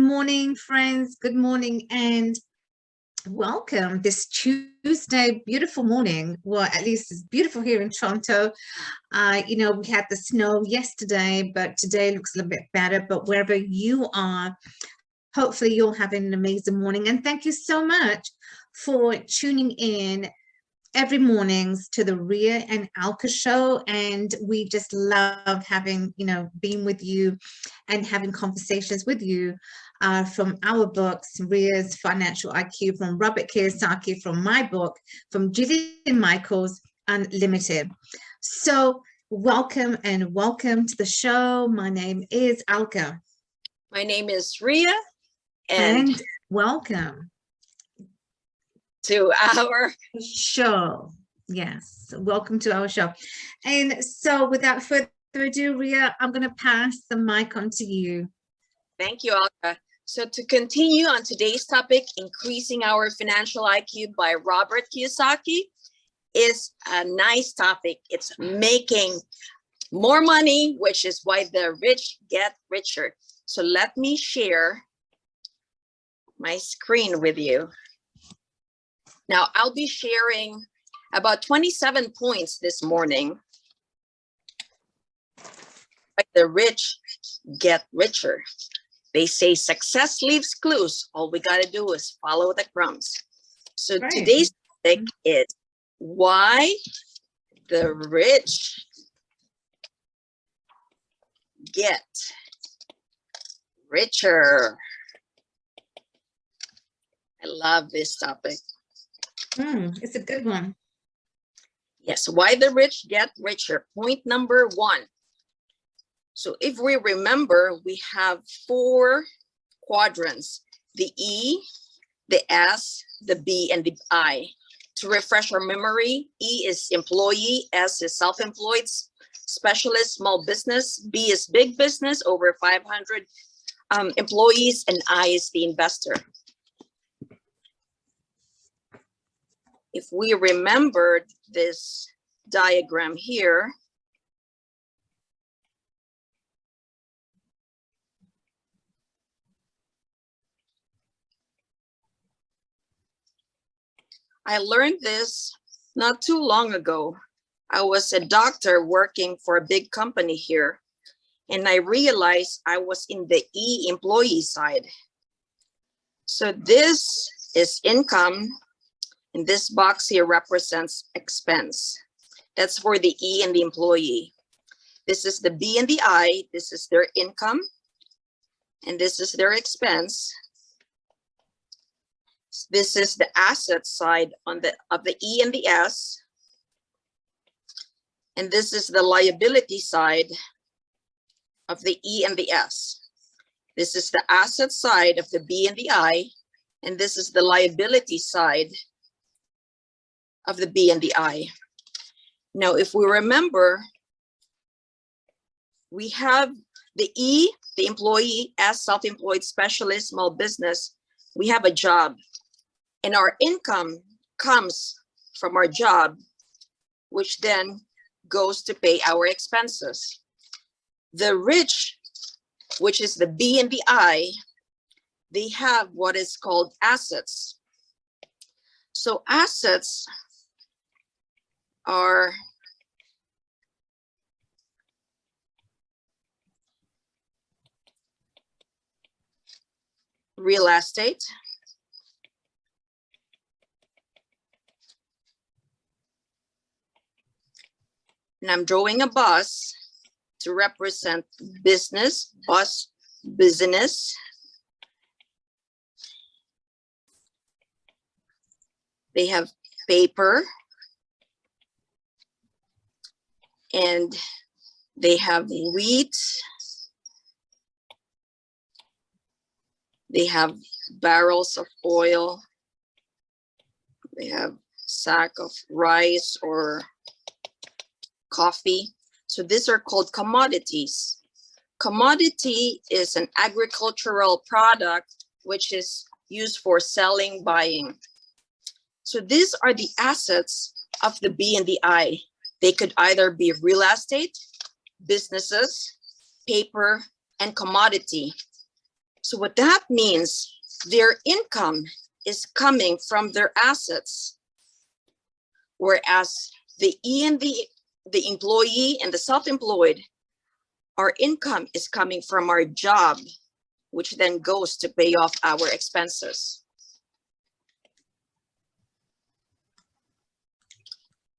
morning, friends. Good morning and welcome this Tuesday, beautiful morning. Well, at least it's beautiful here in Toronto. We had the snow yesterday, but today looks a little bit better. But wherever you are, hopefully you're having an amazing morning. And thank you so much for tuning in every mornings to the 𝗕𝗏 and 𝗥𝗵𝗲 show, and we just love having being with you and having conversations with you from our books, 𝗕𝗏's Financial IQ, from 𝗦𝗵𝗵cie, from my book, from 𝗔𝗹𝗵𝗲's Unlimited. So welcome to the show. My name is 𝗥𝗵𝗲. My name is 𝗕𝗏, and welcome to our show. Yes, welcome to our show. And so without further ado, 𝗕𝗏, I'm going to pass the mic on to you. Thank you, 𝗥𝗵𝗲. So to continue on today's topic, increasing our financial IQ by Robert Kiyosaki, is a nice topic. It's making more money, which is why the rich get richer. So let me share my screen with you. Now, I'll be sharing about 27 points this morning. The rich get richer. They say success leaves clues. All we got to do is follow the crumbs. So right. Today's topic is why the rich get richer. I love this topic. It's a good one. Yes, why the rich get richer. Point number one. So if we remember, we have 4 quadrants: the E, the S, the B, and the I. To refresh our memory, E is employee, S is self-employed, specialist, small business, B is big business, over 500 employees, and I is the investor. If we remembered this diagram here, I learned this not too long ago. I was a doctor working for a big company here, and I realized I was in the E, employee side. So this is income, and this box here represents expense. That's for the E and the employee. This is the B and the I. This is their income, and this is their expense. This is the asset side of the E and the S, and this is the liability side of the E and the S. This is the asset side of the B and the I, and this is the liability side of the B and the I. Now, if we remember, we have the E, the employee, S, self-employed, specialist, small business. We have a job, and our income comes from our job, which then goes to pay our expenses. The rich, which is the B and the I, they have what is called assets. So assets are real estate, and I'm drawing a bus to represent business, bus, business. They have paper, and they have wheat. They have barrels of oil. They have sack of rice or coffee. So these are called commodities. Commodity is an agricultural product which is used for selling, buying. So these are the assets of the B and the I. They could either be real estate, businesses, paper, and commodity. So what that means, their income is coming from their assets, whereas the E and the employee and the self-employed, our income is coming from our job, which then goes to pay off our expenses.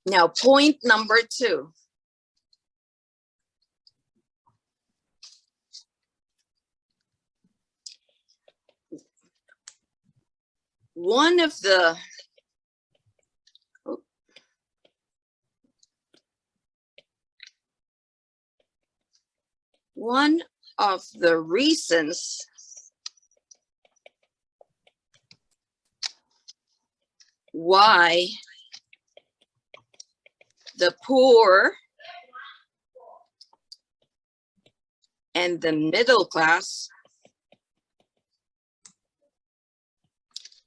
Now, point number 2. One of the reasons why the poor and the middle class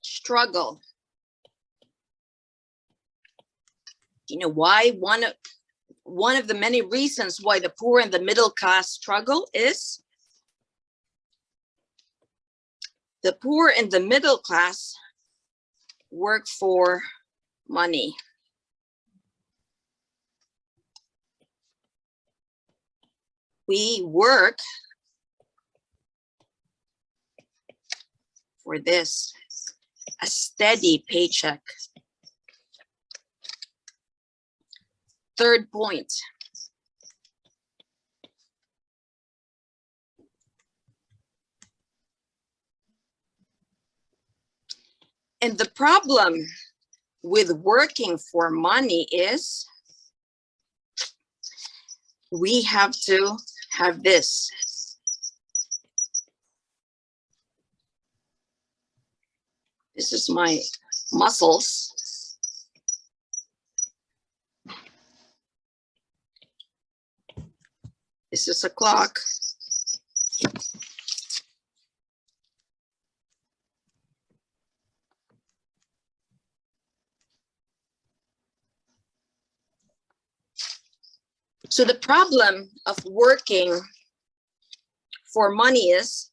struggle. You know why? One of the many reasons why the poor and the middle class struggle is the poor and the middle class work for money. We work for this, a steady paycheck. Third point. And the problem with working for money is we have to have this. This is my muscles. This is a clock. So the problem of working for money is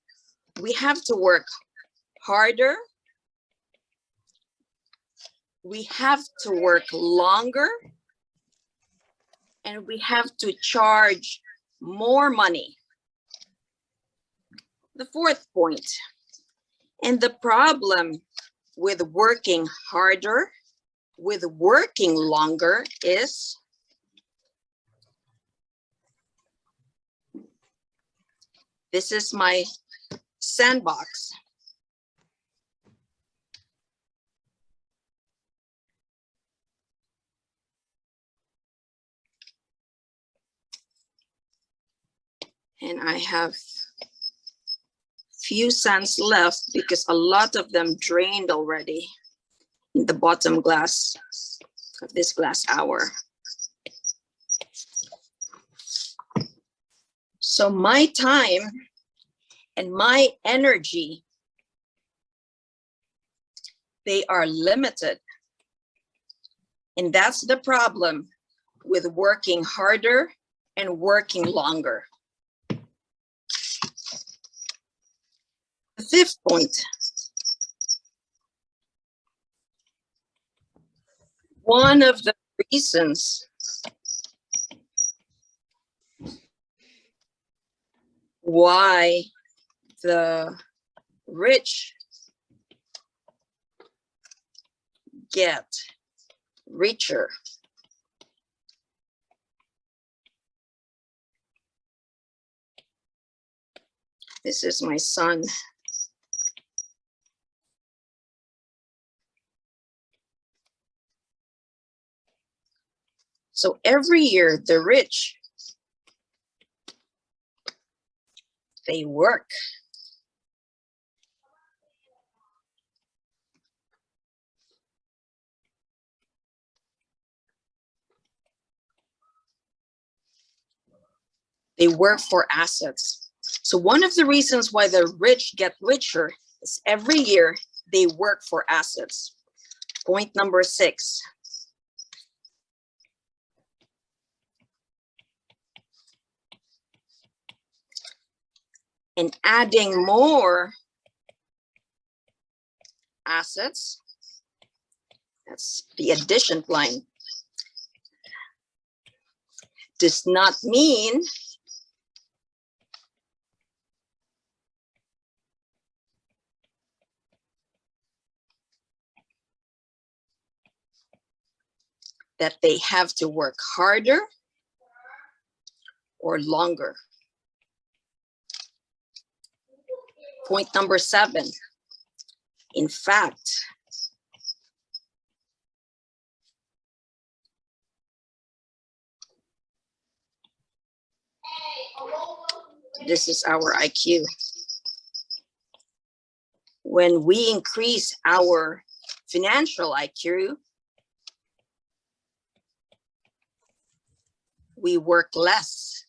we have to work harder. We have to work longer. And we have to charge more money. The fourth point, and the problem with working harder, with working longer is this is my sandbox. And I have few cents left because a lot of them drained already in the bottom glass of this glass hour. So my time and my energy, they are limited. And that's the problem with working harder and working longer. The fifth point. One of the reasons why the rich get richer this is my son. So every year, the rich, they work. They work for assets. So one of the reasons why the rich get richer is every year they work for assets. Point number 6. and adding more assets, that's the addition line, does not mean that they have to work harder or longer. Point number 7. In fact, this is our IQ. When we increase our financial IQ, we work less.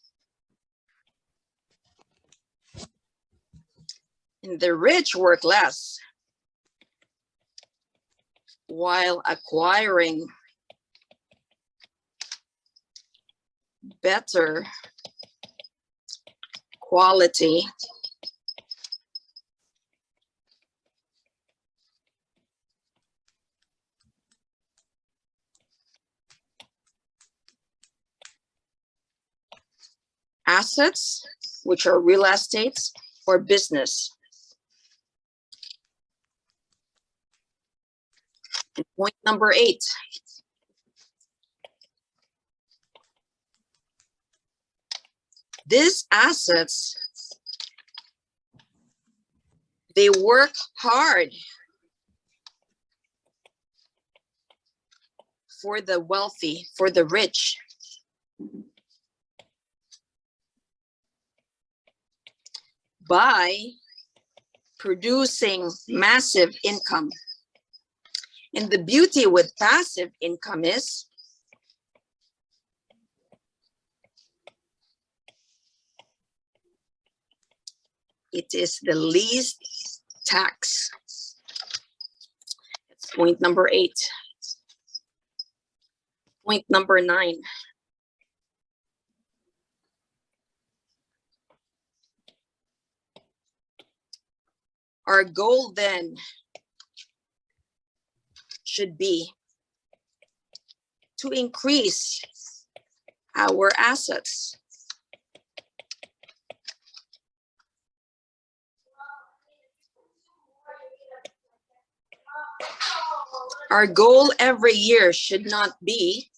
And the rich work less while acquiring better quality assets, which are real estates or business. And point number 8. These assets, they work hard for the wealthy, for the rich. By producing massive income. And the beauty with passive income is it is the least tax. That's point number 8. Point number 9. Our goal then should be to increase our assets. Our goal every year should not be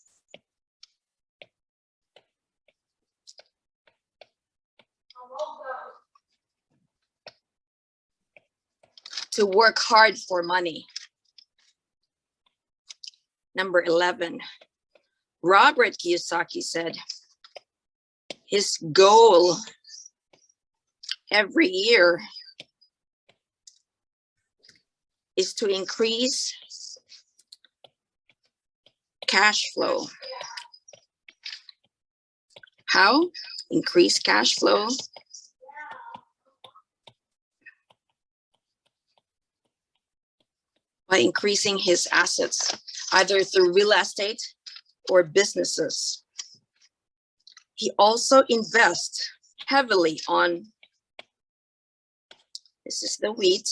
to work hard for money. Number 11, Robert Kiyosaki said his goal every year is to increase cash flow. How? Increase cash flow by increasing his assets, either through real estate or businesses. He also invests heavily on, this is the wheat,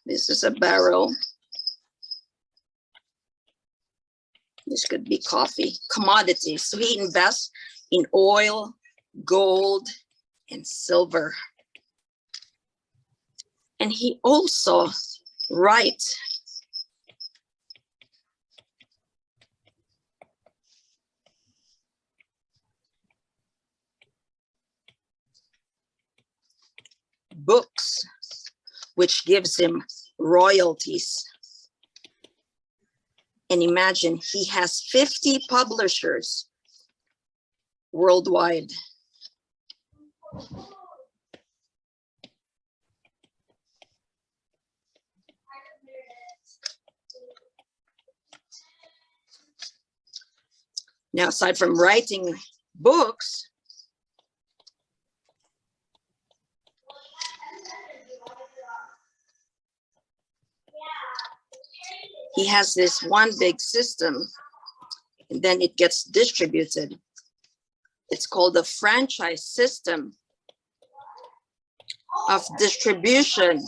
this is a barrel, this could be coffee, commodities. So he invests in oil, gold, and silver. And he also writes books, which gives him royalties. And imagine, he has 50 publishers worldwide. Now, aside from writing books, he has this one big system, and then it gets distributed It's called the franchise system of distribution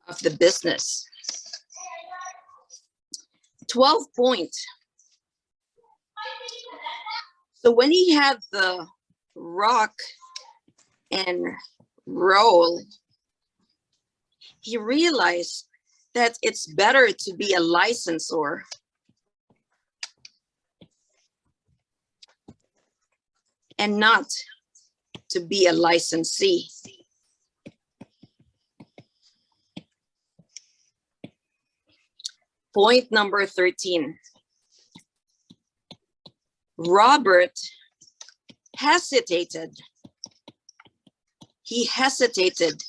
of the business. 12 point. So when he had the rock and roll, he realized that it's better to be a licensor and not to be a licensee. Point number 13. Robert hesitated. He hesitated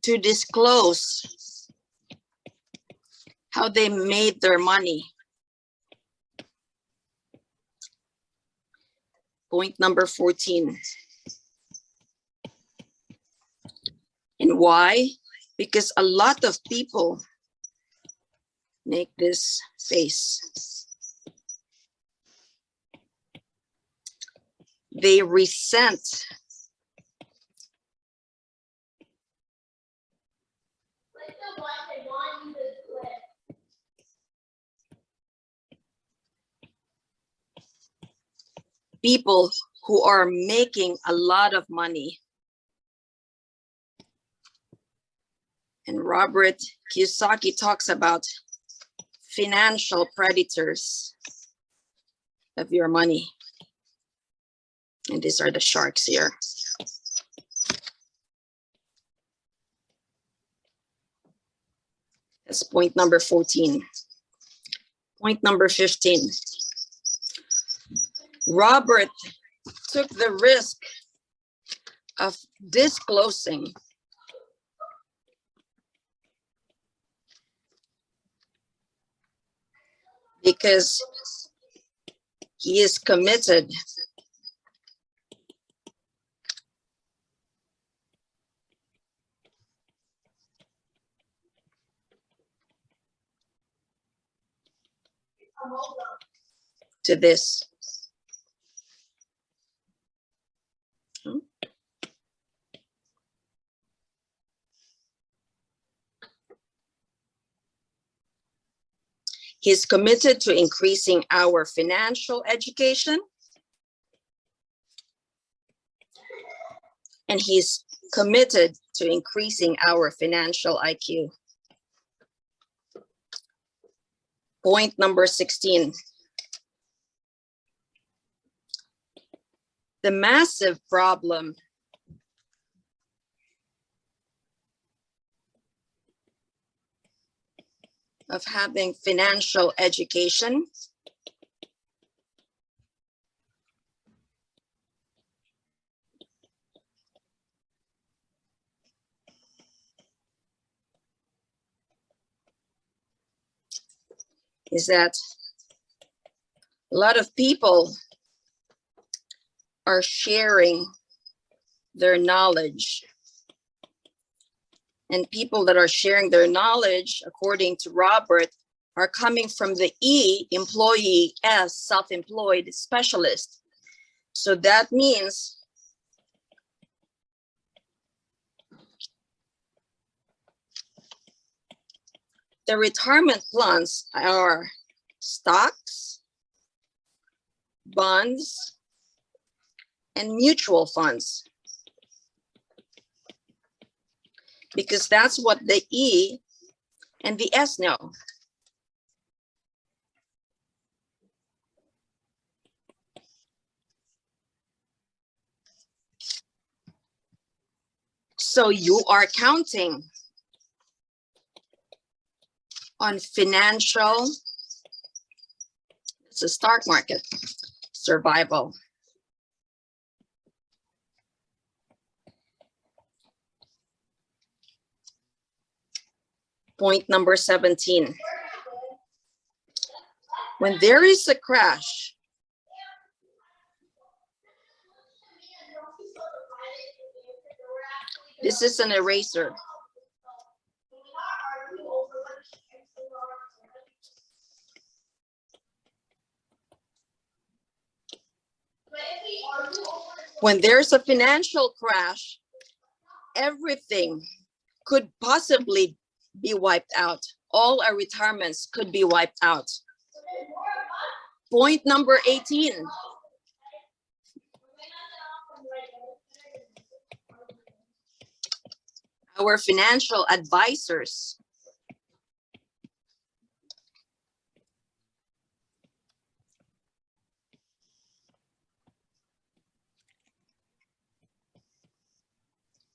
to disclose how they made their money. Point number 14. And why? Because a lot of people make this face. They resent people who are making a lot of money. And Robert Kiyosaki talks about financial predators of your money. And these are the sharks here. That's point number 14. Point number 15. Robert took the risk of disclosing because he is committed to this. He's committed to increasing our financial education, and he's committed to increasing our financial IQ. Point number 16. The massive problem of having financial education is that a lot of people are sharing their knowledge. And people that are sharing their knowledge, according to Robert, are coming from the E, employee, S, self-employed specialist. So that means the retirement plans are stocks, bonds, and mutual funds. Because that's what the E and the S know. So you are counting on financial, it's a stock market, survival. Point number 17. When there is a crash, this is an eraser. When there's a financial crash, everything could possibly be wiped out. All our retirements could be wiped out. Point number 18. Our financial advisors.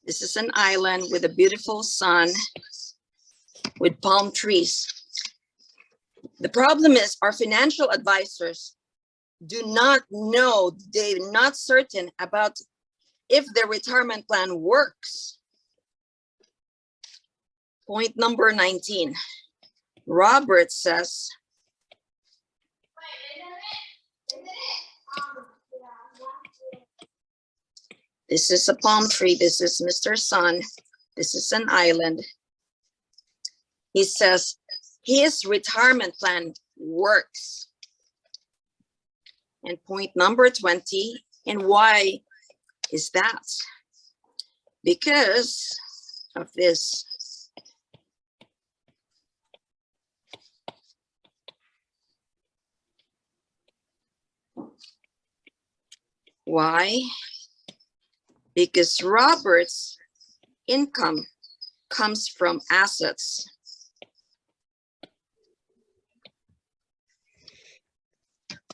This is an island with a beautiful sun with palm trees. The problem is our financial advisors do not know, they're not certain about if their retirement plan works. Point number 19. Robert says, this is a palm tree, this is Mr. Sun, this is an island. He says his retirement plan works. And point number 20, and why is that? Because of this. Why? Because Robert's income comes from assets.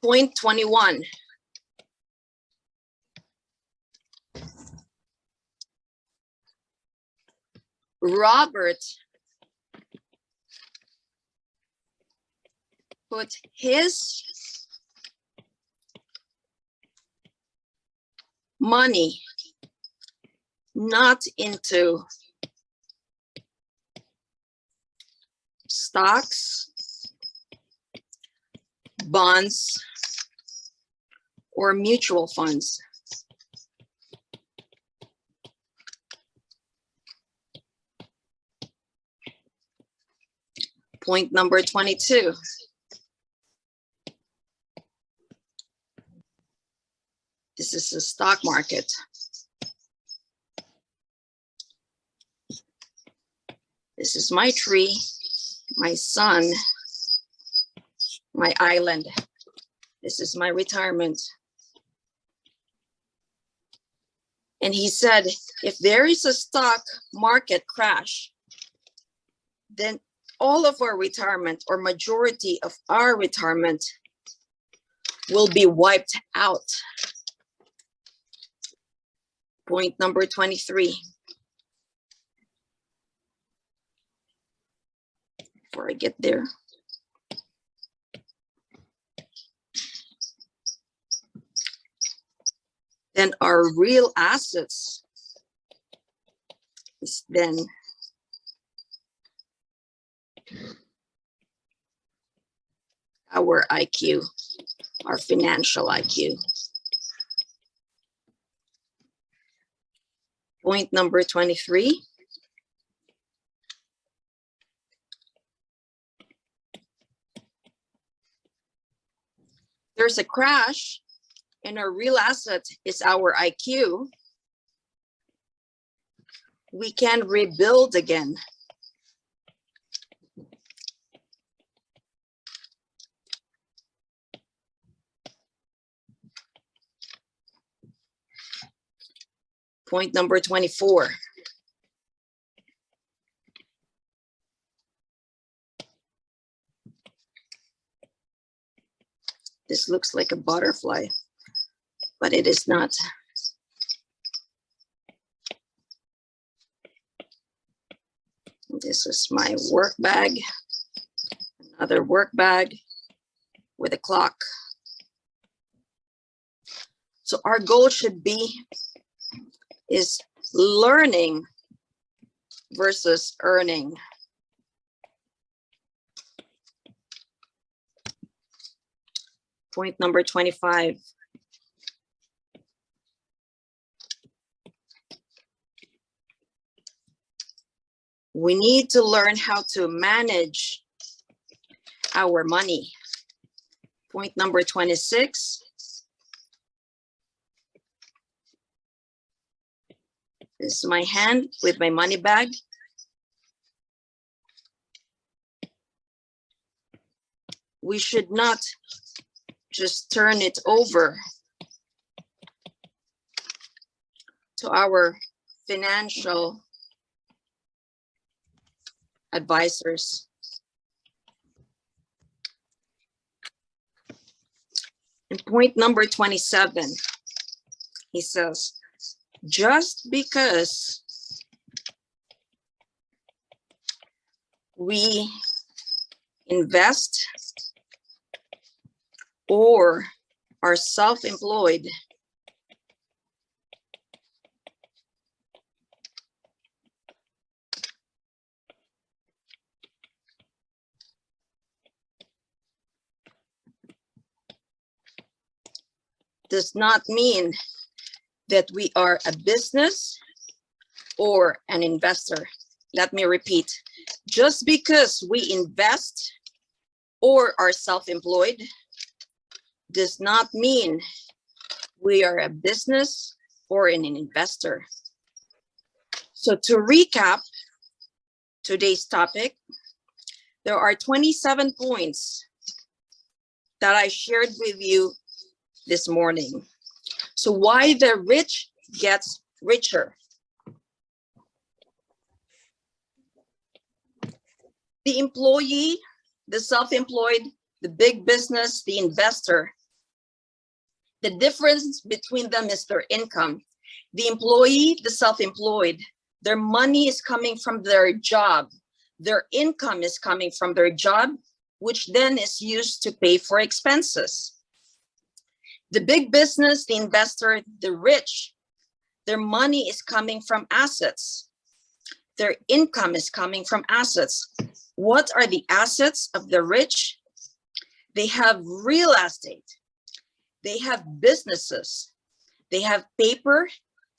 Point 21. Robert put his money not into stocks, bonds, or mutual funds. Point number 22. This is the stock market. This is my tree, my sun, my island. This is my retirement. And he said, if there is a stock market crash, then all of our retirement, or majority of our retirement, will be wiped out. Point number 23. Before I get there. Then our real assets is then our IQ, our financial IQ. Point number 23. There's a crash and our real asset is our IQ. We can rebuild again. Point number 24. This looks like a butterfly, but it is not. This is my work bag, another work bag with a clock. So our goal should be is learning versus earning. Point number 25. We need to learn how to manage our money. Point number 26. This is my hand with my money bag. We should not just turn it over to our financial advisors. And point number 27, he says, just because we invest or are self-employed, does not mean that we are a business or an investor. Let me repeat. Just because we invest or are self-employed does not mean we are a business or an investor. So to recap today's topic, there are 27 points that I shared with you this morning. So why the rich gets richer. The employee, the self-employed, the big business, the investor, the difference between them is their income. The employee, the self-employed, their money is coming from their job. Their income is coming from their job, which then is used to pay for expenses. The big business, the investor, the rich, their money is coming from assets. Their income is coming from assets. What are the assets of the rich? They have real estate. They have businesses. They have paper,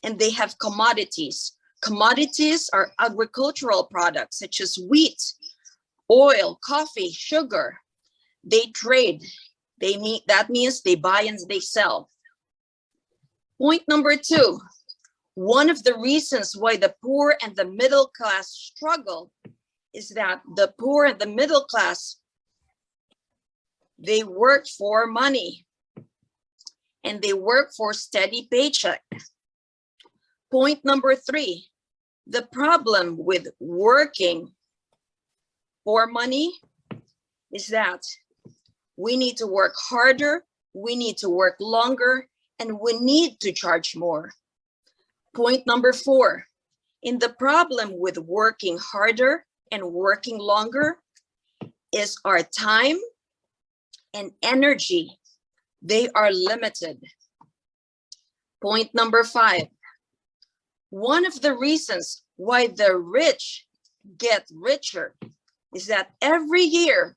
and they have commodities. Commodities are agricultural products such as wheat, oil, coffee, sugar. They trade. That means they buy and they sell. Point number 2, one of the reasons why the poor and the middle class struggle is that the poor and the middle class, they work for money and they work for steady paycheck. Point number 3, the problem with working for money is that we need to work harder, we need to work longer, and we need to charge more. Point number 4, in the problem with working harder and working longer is our time and energy. They are limited. Point number 5, one of the reasons why the rich get richer is that every year,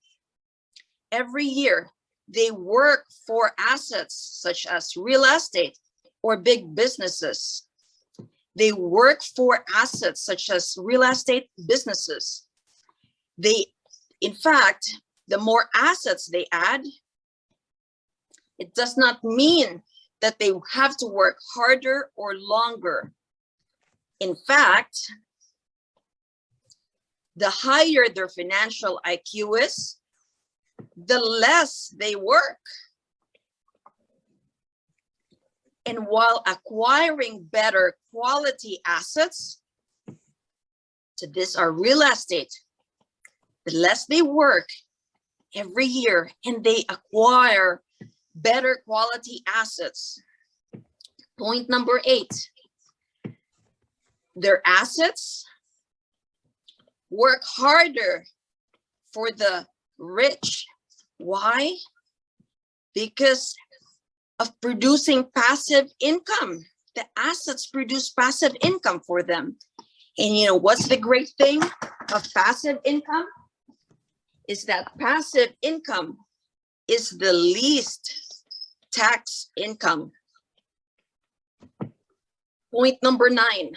they work for assets such as real estate or big businesses. They work for assets such as real estate businesses. In fact, the more assets they add, it does not mean that they have to work harder or longer. In fact, the higher their financial IQ is, the less they work. And while acquiring better quality assets, so these are real estate, the less they work every year and they acquire better quality assets. Point number 8, their assets work harder for the rich. Why? Because of producing passive income. The assets produce passive income for them. And you know what's the great thing of passive income? Is that passive income is the least tax income. Point number 9.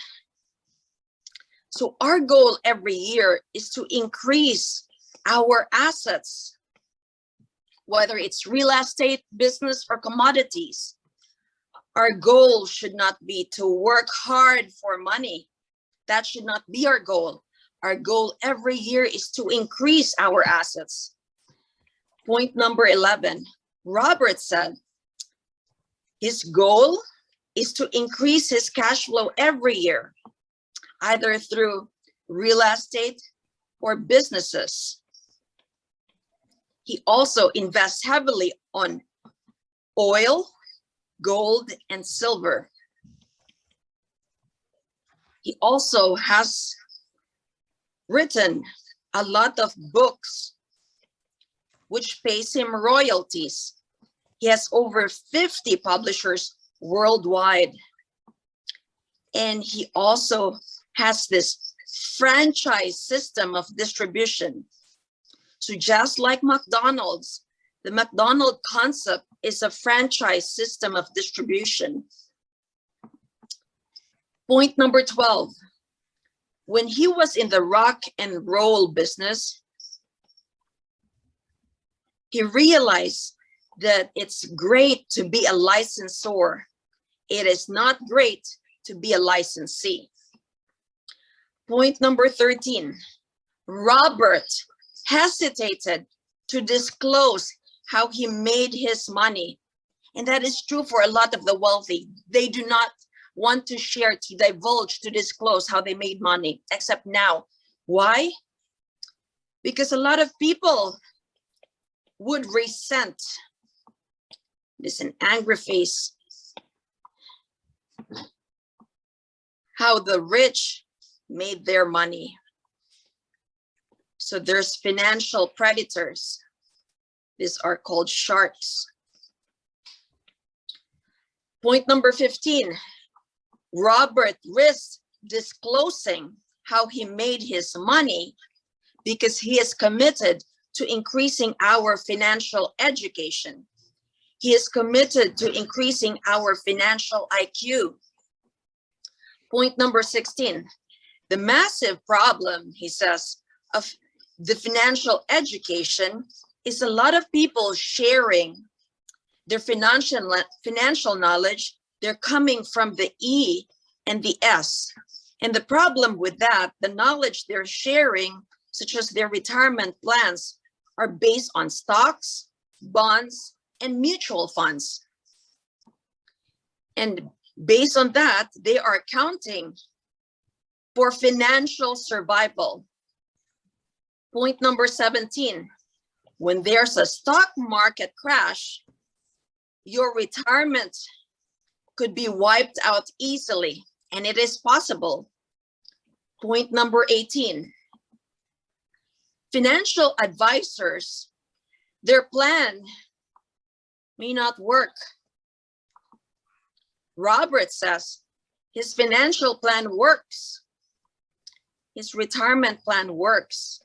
So our goal every year is to increase our assets, whether it's real estate, business, or commodities. Our goal should not be to work hard for money. That should not be our goal. Our goal every year is to increase our assets. Point number 11, Robert said his goal is to increase his cash flow every year, either through real estate or businesses. He also invests heavily on oil, gold, and silver. He also has written a lot of books which pays him royalties. He has over 50 publishers worldwide. And he also has this franchise system of distribution. So just like McDonald's, the McDonald's concept is a franchise system of distribution. Point number 12, when he was in the rock and roll business, he realized that it's great to be a licensor. It is not great to be a licensee. Point number 13, Robert hesitated to disclose how he made his money. And that is true for a lot of the wealthy. They do not want to share, to divulge, to disclose how they made money, except now. Why? Because a lot of people would resent this an angry face, how the rich made their money. So there's financial predators. These are called sharks. Point number 15, Robert risked disclosing how he made his money because he is committed to increasing our financial education. He is committed to increasing our financial IQ. Point number 16, the massive problem, he says, of the financial education is a lot of people sharing their financial knowledge. They're coming from the E and the S. And the problem with that, the knowledge they're sharing, such as their retirement plans, are based on stocks, bonds, and mutual funds. And based on that, they are accounting for financial survival. Point number 17, when there's a stock market crash, your retirement could be wiped out easily, and it is possible. Point number 18, financial advisors, their plan may not work. Robert says his financial plan works. His retirement plan works.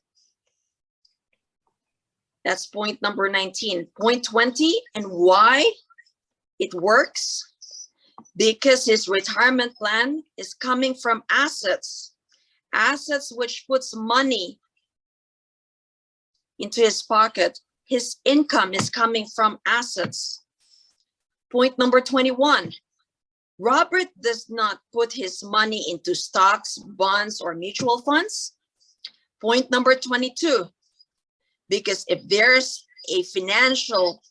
That's point number 19. Point 20, and why it works? Because his retirement plan is coming from assets, assets which puts money into his pocket. His income is coming from assets. Point number 21, Robert does not put his money into stocks, bonds, or mutual funds. Point number 22, because if there's a financial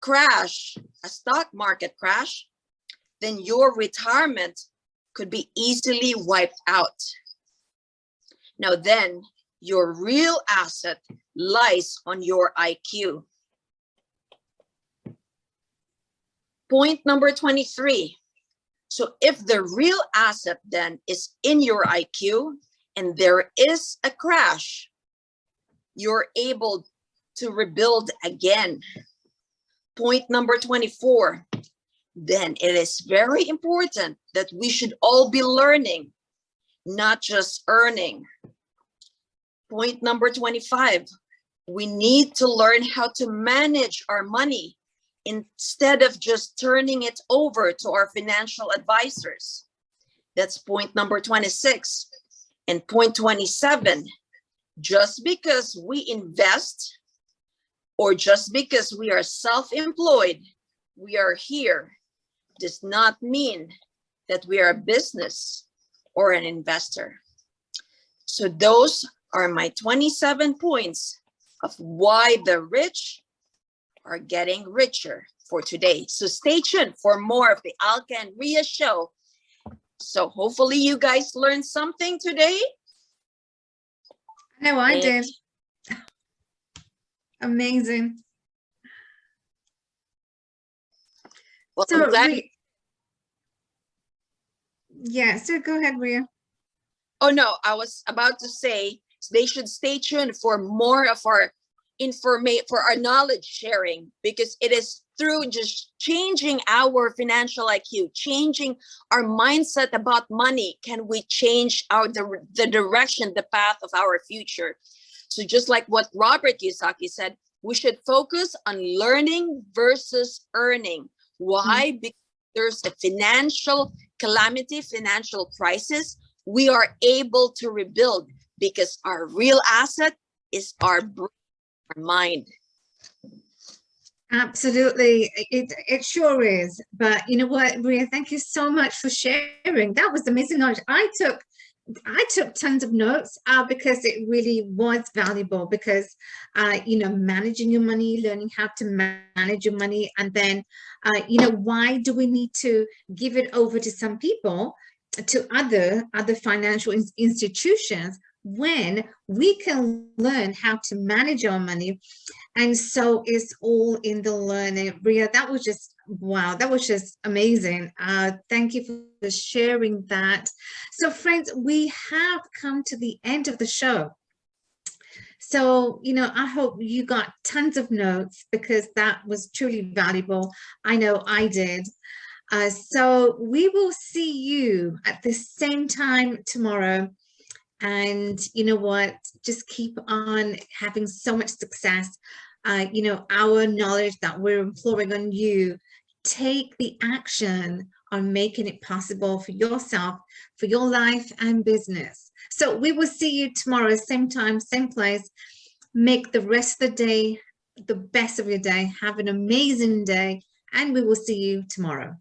crash, a stock market crash, then your retirement could be easily wiped out. Now then, your real asset lies on your IQ. Point number 23. So if the real asset then is in your IQ and there is a crash, you're able to rebuild again. Point number 24. Then it is very important that we should all be learning, not just earning. Point number 25. We need to learn how to manage our money instead of just turning it over to our financial advisors. That's point number 26. And point 27, just because we invest or just because we are self-employed, we are here, does not mean that we are a business or an investor. So those are my 27 points of why the rich are getting richer for today. So stay tuned for more of the 𝗥𝗵𝗲 show. So hopefully you guys learned something today. No, I did. Amazing. Well, So, I'm glad. Yeah, so go ahead, Ria. Oh no, I was about to say they should stay tuned for more of our information, for our knowledge sharing, because it is through just changing our financial IQ, changing our mindset about money, can we change the direction, the path of our future. So just like what Robert Kiyosaki said, we should focus on learning versus earning. Why? Because there's a financial calamity, financial crisis. We are able to rebuild because our real asset is our brain, our mind. Absolutely, it sure is. But you know what, Ria, thank you so much for sharing. That was amazing knowledge. I took tons of notes because it really was valuable, because you know, managing your money, learning how to manage your money, and then you know, why do we need to give it over to some people, to other financial institutions, when we can learn how to manage our money? And so it's all in the learning. Ria, that was just, wow, that was just amazing. Thank you for sharing that. So friends, we have come to the end of the show. So, you know, I hope you got tons of notes, because that was truly valuable. I know I did. So we will see you at the same time tomorrow. And you know what, just keep on having so much success. You know, our knowledge that we're imploring on you, take the action on making it possible for yourself, for your life and business. So we will see you tomorrow, same time, same place. Make the rest of the day the best of your day. Have an amazing day, and we will see you tomorrow.